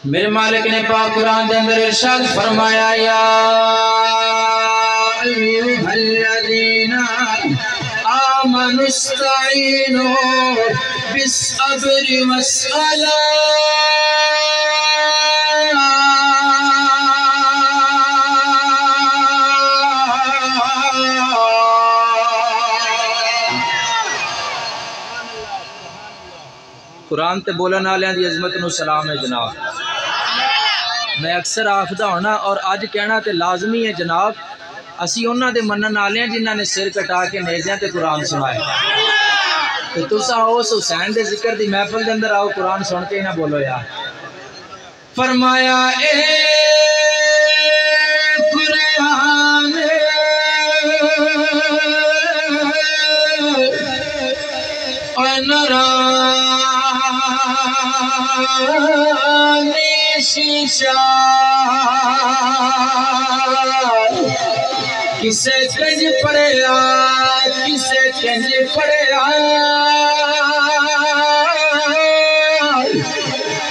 मेरे मालिक ने पाक कुरान के अंदर इरशाद फरमाया, या अय्युहल्लज़ीना आमनुस्तईनु बिस्सब्रि वस्सलाह। कुरान ते बोलने वाले की अजमत नूं सलाम है जनाब। मैं अक्सर आखदा होना और अज कहना तो लाजमी है जनाब, असी उन्हां दे मनण वाले जिन्हां ने सिर कटा के नेज़ियां ते कुरान सुनाया। तो तुसा उस हुसैन दे जिक्र दी महफिल दे अंदर आओ, कुरान सुन के ना बोलो यार। फरमाया ए कुरान शीशा किसे कंज पड़िया, किसे कंज पड़िया,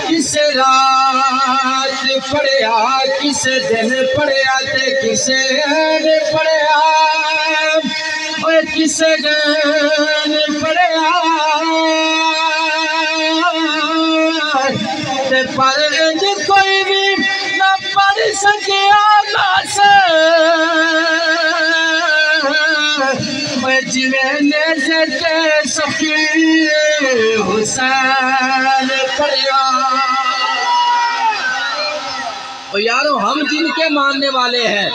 किसे रात पड़िया, किसे दिन पड़िया, ते किसे पड़िया, और किसे गन पड़िया, पर इंज कोई भी न पढ़ सकिया जिवें नेज़े ते सखी हुसैन पढ़िया। और यारो हम जिनके मानने वाले हैं,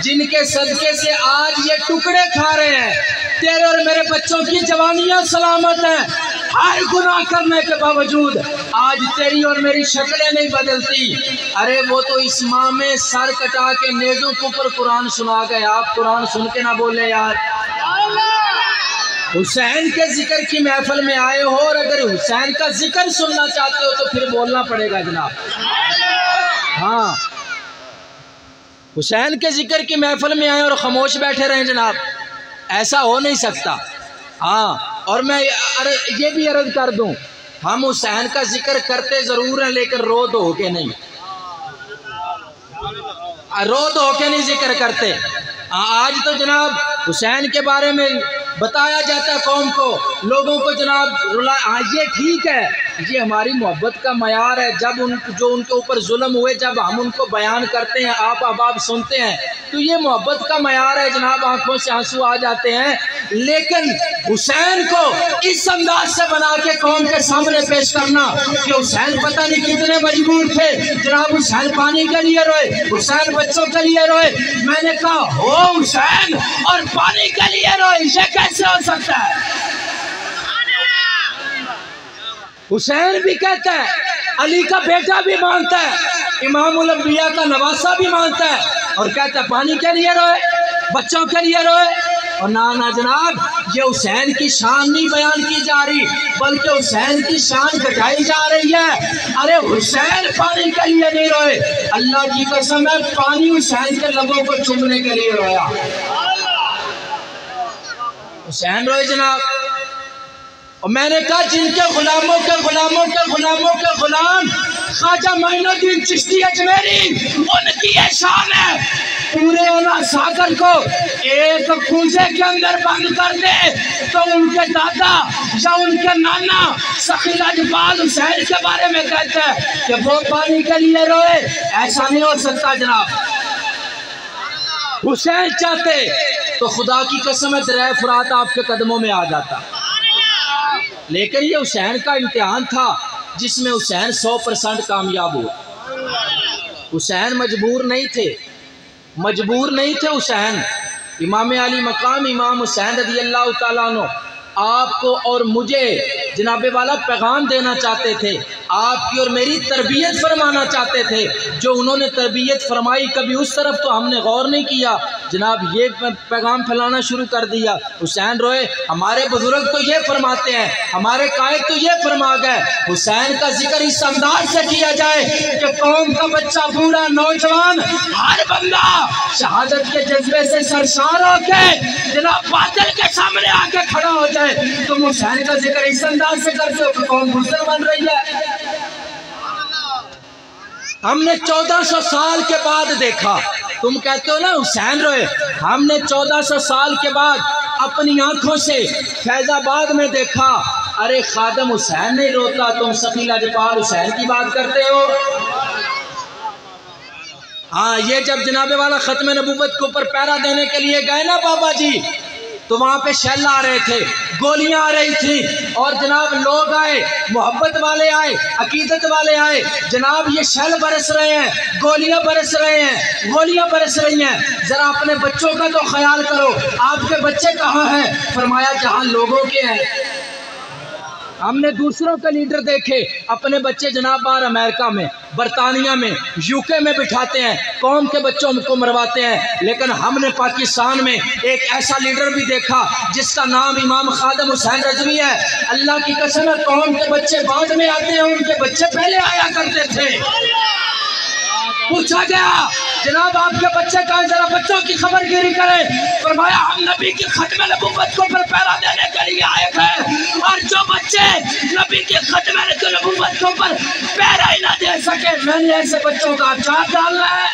जिनके सदके से आज ये टुकड़े खा रहे हैं, तेरे और मेरे बच्चों की जवानियां सलामत हैं, हर गुनाह करने के बावजूद आज तेरी और मेरी शक्लें नहीं बदलती। अरे वो तो इस माह में सर कटा के नेज़ों के ऊपर कुरान सुना गए, आप कुरान सुन के ना बोले यार। हुसैन के जिक्र की महफिल में आए हो और अगर हुसैन का जिक्र सुनना चाहते हो तो फिर बोलना पड़ेगा जनाब। हाँ, हुसैन के जिक्र की महफिल में आए और खामोश बैठे रहे जनाब, ऐसा हो नहीं सकता। हाँ, और मैं ये भी अर्ज कर दूं, हम हुसैन का जिक्र करते जरूर हैं लेकिन रो धो के नहीं, रो धो के नहीं जिक्र करते। आज तो जनाब हुसैन के बारे में बताया जाता है कौम को, लोगों को जनाब रुला। ये ठीक है, ये हमारी मोहब्बत का मयार है। जब जो उनके ऊपर जुल्म हुए, जब हम उनको बयान करते हैं, आप अहबाब सुनते हैं, तो ये मोहब्बत का मयार है जनाब, आंखों से आंसू आ जाते हैं। लेकिन हुसैन को इस अंदाज से बना के कौम के सामने पेश करना कि हुसैन पता नहीं कितने मजबूर थे जनाब, हुसैन पानी के लिए रोए, हुसैन बच्चों के लिए रोए। मैंने कहा हो हुसैन और पानी के लिए रोए, ये कैसे हो सकता है? हुसैन भी कहता है, अली का बेटा भी मानता है, इमामुल अंबिया का नवासा भी मानता है, और कहता है पानी के लिए रोए, बच्चों के लिए रोए। और ना जनाब, ये हुसैन की शान नहीं बयान की जा रही, बल्कि हुसैन की शान घटाई जा रही है। अरे हुसैन पानी के लिए नहीं रोए, अल्लाह की कसम है, पानी हुसैन के लबों को चूमने के लिए रोया। हुसैन रोए जनाब। और मैंने कहा जिनके गुलामों के गुलामों के गुलामों के गुलाम ख्वाजा मोइनुद्दीन चिश्ती अजमेरी, उनकी ये शान है, पूरे अना सागर को एक कूजे के अंदर बंद कर दे तो उनके दादा या उनके नाना सखी लाजपाल हुसैन के बारे में कहते हैं कि वो पानी के लिए रोए। ऐसा नहीं हो सकता जनाब। हुसैन चाहते तो खुदा की कसम है दरिया फुरात आपके कदमों में आ जाता, लेकिन ये हुसैन का इम्तिहान था जिसमें हुसैन 100% कामयाब हुआ। हुसैन मजबूर नहीं थे, मजबूर नहीं थे हुसैन। इमाम अली मकाम इमाम हुसैन रज़ी अल्लाह ताला अन्हु आपको और मुझे जनाब वाला पैगाम देना चाहते थे, आपकी और मेरी तरबियत फरमाना चाहते थे। जो उन्होंने तरबियत फरमाई, कभी उस तरफ तो हमने गौर नहीं किया, जनाब ये पैगाम फैलाना शुरू कर दिया। हुसैन रोए, हमारे बुजुर्ग तो ये फरमाते हैं, हमारे कायद तो ये फरमा गए, हुसैन का जिक्र इस अंदाज से किया जाए कि कौम का बच्चा, बूढ़ा, नौजवान, हर बंदा शहादत के जज्बे से सरशार होके जनाब बातिल के सामने आके खड़ा हो जाए। तुम हुसैन का जिक्र इस अंदाज से करते हो कि कौम मुस्लिम बन रही है। हमने 1400 साल के बाद देखा। तुम कहते हो ना हुसैन रोए, हमने 1400 साल के बाद अपनी आंखों से फैजाबाद में देखा। अरे खादम हुसैन नहीं रोता, तुम सखी लाजपाल हुसैन की बात करते हो। हाँ, ये जब जनाबे वाला खत्म नबूवत के ऊपर पैरा देने के लिए गए ना बाबा जी, तो वहाँ पे शेल आ रहे थे, गोलियां आ रही थी, और जनाब लोग आए, मोहब्बत वाले आए, अकीदत वाले आए। जनाब ये शेल बरस रहे हैं, गोलियां बरस रहे हैं, गोलियां बरस रही हैं। जरा अपने बच्चों का तो ख्याल करो, आपके बच्चे कहाँ हैं? फरमाया जहाँ लोगों के हैं। हमने दूसरों के लीडर देखे, अपने बच्चे जनाब बाहर अमेरिका में, बरतानिया में, यूके में बिठाते हैं, कौम के बच्चों को मरवाते हैं। लेकिन हमने पाकिस्तान में एक ऐसा लीडर भी देखा जिसका नाम इमाम खादम हुसैन रजवी है। अल्लाह की कसम है, कौम के बच्चे बाद में आते हैं, उनके बच्चे पहले आया करते थे। पूछा गया जनाब आपके बच्चे कहाँ, जरा बच्चों की खबरगिरी करें। फरमाया हम नबी की खत्म नबूवत को पर पैरा देने के लिए आए थे, और जो बच्चे नबी की खत्म नबूवत को पर पैरा ही ना दे सके, मैंने ऐसे बच्चों का अचार डालना है।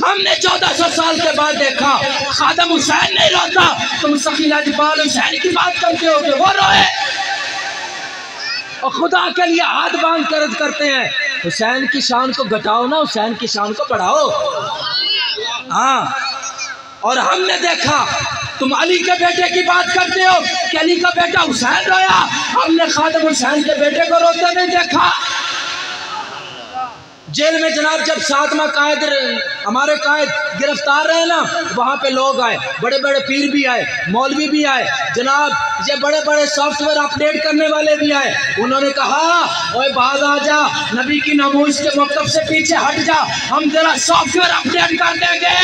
हमने 1400 साल के बाद देखा, खादम हुसैन नहीं रोता, तुम सखी लाजपाल हुसैन की बात करते हो कि वो रोए, और खुदा के लिए हाथ बांध कर अर्ज करते हैं हुसैन की शान को घटाओ ना, हुसैन की शान को बढ़ाओ। हाँ, और हमने देखा तुम अली के बेटे की बात करते हो कि अली का बेटा हुसैन रोया, हमने खादम हुसैन के बेटे को रोते नहीं देखा। जेल में जनाब जब 7वां कायद हमारे कायद गिरफ्तार रहे ना, वहाँ पे लोग आए, बड़े बड़े पीर भी आए, मौलवी भी आए, जनाब ये बड़े बड़े सॉफ्टवेयर अपडेट करने वाले भी आए। उन्होंने कहा ओए बाज आ जा, नबी की नमूज के मकतब से पीछे हट जा, हम जरा सॉफ्टवेयर अपडेट कर देंगे।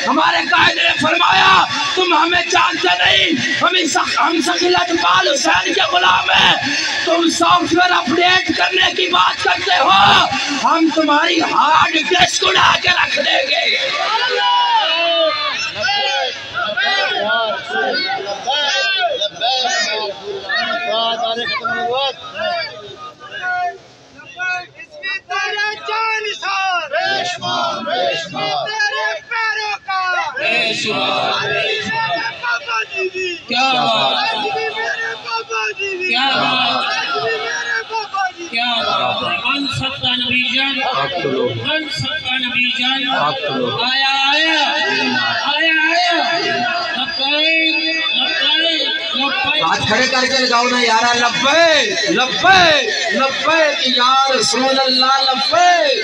हमारे कायद ने फरमाया तुम हमें जानते नहीं, हम सखी लाजपाल हुसैन के गुलाम हैं, तुम सॉफ्टवेयर अपडेट करने की बात करते हो, हम तुम्हारी हार्ड डिस्क उड़ा के रख देंगे। क्या बात, क्या बात, क्या बात। वन सबका नबी जान, वन सबका नबी जान, आया आया आया आया, लब्बैक लब्बैक लब्बैक। हाथ खड़े करके लगाओ ना यारा, लब्बैक लब्बैक लब्बैक या रसूल अल्लाह लब्बैक।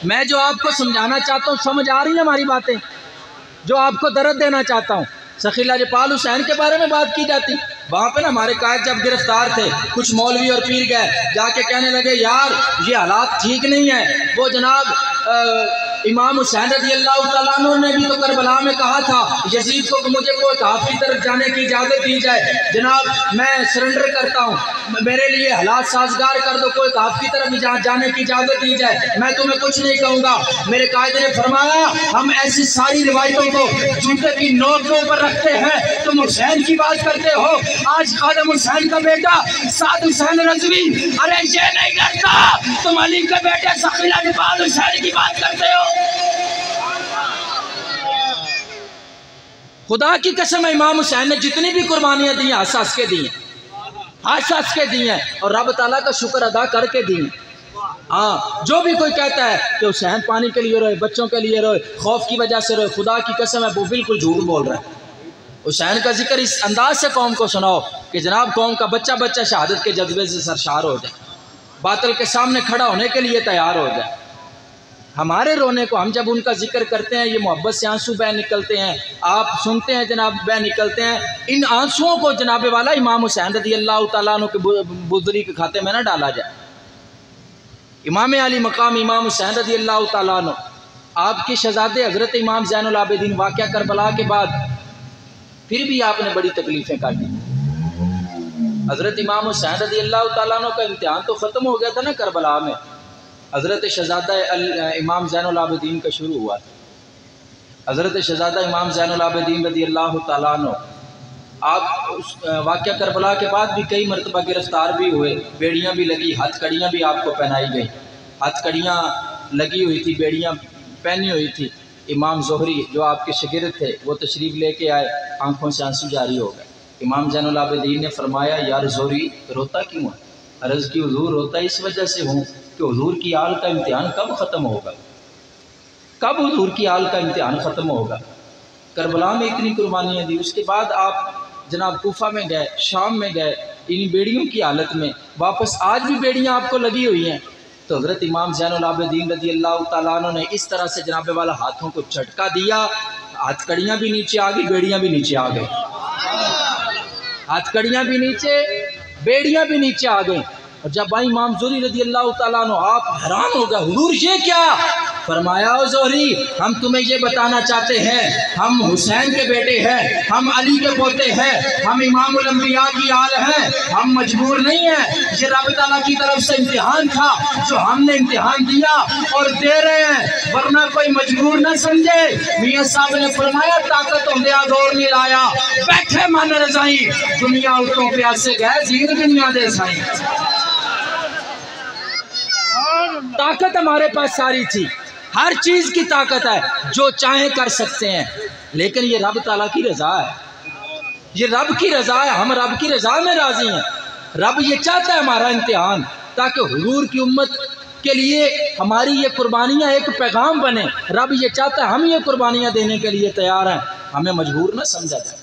मैं जो आपको समझाना चाहता हूँ, समझ आ रही है हमारी बातें? जो आपको दर्द देना चाहता हूँ, सखी लाजपाल हुसैन के बारे में बात की जाती, वहाँ पे ना हमारे कायद जब गिरफ्तार थे, कुछ मौलवी और पीर गए, जाके कहने लगे यार ये हालात ठीक नहीं है। वो जनाब इमाम हुसैन रज़ी अल्लाह तआला अन्हु ने भी तो करबला में कहा था यजीद को कि मुझे कोई काफ की तरफ जाने की इजाज़त दी जाए, जनाब मैं सरेंडर करता हूँ, मेरे लिए हालात साजगार कर दो, कोई काफ की तरफ जाने की इजाज़त दी जाए, मैं तुम्हें कुछ नहीं कहूँगा। मेरे कायदे ने फरमाया हम ऐसी सारी रिवायतों को जूते की नोक के ऊपर रखते हैं, तुम हुसैन की बात करते हो। आज खादम हुसैन का बेटा साद हुसैन रज़वी, अरे ये नहीं करता, तुम अली के बेटे सखी लाजपाल हुसैन की बात करते हो। खुदा की कसम, इमाम हुसैन ने जितनी भी कुर्बानियां दी हैं हंस हंस के दी हैं, हंस हंस के दी हैं, और रब ताला का शुक्र अदा करके दी हैं। हाँ, जो भी कोई कहता है कि हुसैन पानी के लिए रोए, बच्चों के लिए रोए, खौफ की वजह से रोए, खुदा की कसम है वो बिल्कुल झूठ बोल रहा है। हुसैन का जिक्र इस अंदाज से कौम को सुनाओ कि जनाब कौम का बच्चा बच्चा शहादत के जज्बे से सरशार हो जाए, बातिल के सामने खड़ा होने के लिए तैयार हो जाए। हमारे रोने को हम जब उनका जिक्र करते हैं, ये मोहब्बत से आंसू बह निकलते हैं, आप सुनते हैं जनाब बह निकलते हैं। इन आंसुओं को जनाब वाला इमाम हुसैन रज़ी अल्लाह तआला अन्हु के बुज़ुर्गी के खाते में ना डाला जाए। इमाम अली मकाम इमाम हुसैन रज़ी अल्लाह तआला अन्हु, आपके शहज़ादे हज़रत इमाम ज़ैनुल आबिदीन वाक़या करबला के बाद फिर भी आपने बड़ी तकलीफ़ें काटी। हज़रत इमाम हुसैन रज़ी अल्लाह तआला अन्हु का इम्तिहान तो ख़त्म हो गया था ना करबला में, हज़रत शहज़ादा इमाम ज़ैनुल आबिदीन का शुरू हुआ था। हज़रत शहज़ादा इमाम ज़ैनुल आबिदीन रज़ी अल्लाह तआला अन्हु आप उस वाक़या करबला के बाद भी कई मरतबा गिरफ्तार भी हुए, बेड़ियाँ भी लगी, हथकड़ियाँ भी आपको पहनाई गई, हथकड़ियाँ लगी हुई थी, बेड़ियाँ पहनी हुई थी। इमाम ज़ोहरी जो आपके शागिर्द थे वो तशरीफ़ लेके आए, आंखों से आंसू जारी हो गए। इमाम ज़ैनुल आबिदीन ने फरमाया, यार ज़ोहरी रोता क्यों है? अर्ज़ की, हुज़ूर रोता इस वजह से हूँ कि हुज़ूर की आल का इम्तिहान कब ख़त्म होगा, कब हुज़ूर की आल का इम्तिहान ख़त्म होगा। करबला में इतनी कुर्बानियाँ दी, उसके बाद आप जनाब कूफा में गए, शाम में गए, इन बेड़ियों की हालत में वापस आज भी बेड़ियाँ आपको लगी हुई हैं। तो हज़रत इमाम ज़ैनुल आबिदीन रज़ी अल्लाह तआला अन्हु ने इस तरह से जनाब वाला हाथों को झटका दिया, हथकड़ियाँ भी नीचे आ गई, बेड़ियाँ भी नीचे आ गई, हथकड़ियाँ भी नीचे, बेड़ियाँ भी नीचे आ गई। और जब भाई इमाम ज़ोहरी रज़ी अल्लाह तआला अन्हु आप हैरान हो गए, हुज़ूर ये क्या? फरमाया, ओ ज़ोहरी, हम तुम्हें ये बताना चाहते हैं, हम हुसैन के बेटे हैं, हम अली के पोते हैं, हम इमामुल अंबिया की आल हैं, हम मजबूर नहीं हैं। ये रब ताला की तरफ से इम्तिहान था जो हमने इम्तिहान दिया और दे रहे हैं, वरना कोई मजबूर न समझे। मियाँ साहब ने फरमाया, ताकत होंदिया जोर नहीं लाया, बैठे मन रजाई, दुनिया उतों प्यासे गए, जीर दुनिया दे साई। ताकत हमारे पास सारी थी, हर चीज की ताकत है, जो चाहे कर सकते हैं, लेकिन ये रब ताला की रजा है, ये रब की रजा है, हम रब की रजा में राजी हैं। रब ये चाहता है हमारा इम्तिहान, ताकि हुजूर की उम्मत के लिए हमारी ये कुर्बानियाँ एक पैगाम बने। रब ये चाहता है हम ये कुर्बानियाँ देने के लिए तैयार हैं, हमें मजबूर न समझा जाए।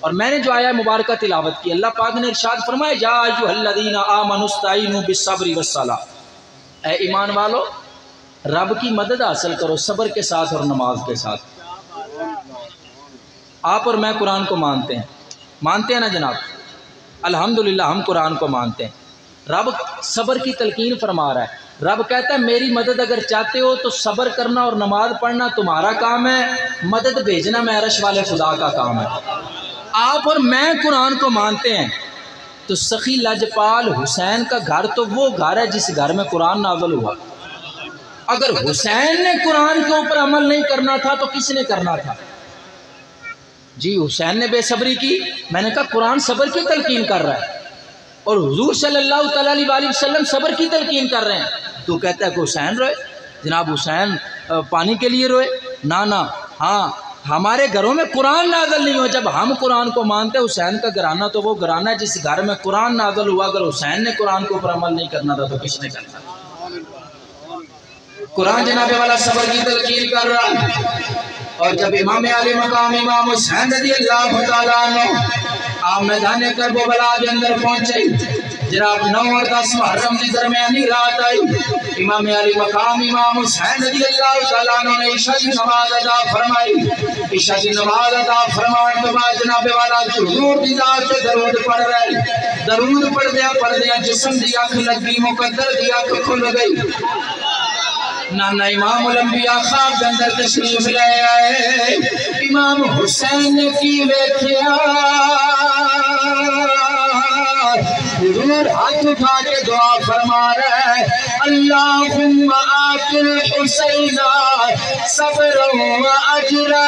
और मैंने जो आया मुबारक तिलावत की, अल्लाह पाक ने इरशाद फरमाया, या अय्युहल्लज़ीना आमनुस्तईनु बिस्सब्रि वस्सलाह, ऐ ईमान वालो रब की मदद हासिल करो सब्र के साथ और नमाज के साथ। आप और मैं कुरान को मानते हैं ना जनाब, अल्हम्दुलिल्लाह हम कुरान को मानते हैं। रब सब्र की तलकीन फरमा रहा है। रब कहता है मेरी मदद अगर चाहते हो तो सब्र करना और नमाज पढ़ना तुम्हारा काम है, मदद भेजना मैं अर्श वाले खुदा का काम है। आप और मैं कुरान को मानते हैं, तो सखी लजपाल हुसैन का घर तो वो घर है जिस घर में कुरान नाज़िल हुआ। अगर हुसैन ने कुरान के ऊपर अमल नहीं करना था तो किसने करना था? जी हुसैन ने बेसब्री की। मैंने कहा कुरान सब्र की तलकीन कर रहा है और हुजूर सल्लल्लाहु अलैहि वसल्लम सब्र की तलकीन कर रहे हैं। तो कहता है कि हुसैन रोए, जनाब हुसैन पानी के लिए रोए? ना, हाँ हमारे घरों में कुरान नाज़िल नहीं हो। जब हम कुरान को मानते हैं, हुसैन का घराना तो वो घराना है जिस घर में कुरान नाज़िल हुआ। अगर हुसैन ने कुरान के ऊपर अमल नहीं करना था तो किसने करना? कुरान जनाबे वाला सब्र की तलकीन कर रहा है। और जब इमाम आले मकाम इमाम हुसैन रज़ियल्लाहु तआला अन्हु आप मैदान करबला के अंदर पहुंचे, जनाब 9 और 10 मुहर्रम की दरमियानी रात आई। इमाम आले मकाम इमाम हुसैन रज़ियल्लाहु तआला अन्हु ने इशा की नमाज अदा फरमाई। इशा की नमाज अदा फरमाने के बाद जनाबे वाला हुजूर की जात पे दरूद पढ़ रहे। दरूद पढ़दे जिस्म दी अख लगी, मुकद्दर दी अख खुल गई। नाना इमाम अंबिया ख्वाब के अंदर तशरीफ ले आए। इमाम हुसैन की वेख्या हुजूर हाथ उठा के दुआ फरमा रहे, अल्लाहुम्मा आतिल हुसैना सब्रन व अजरा।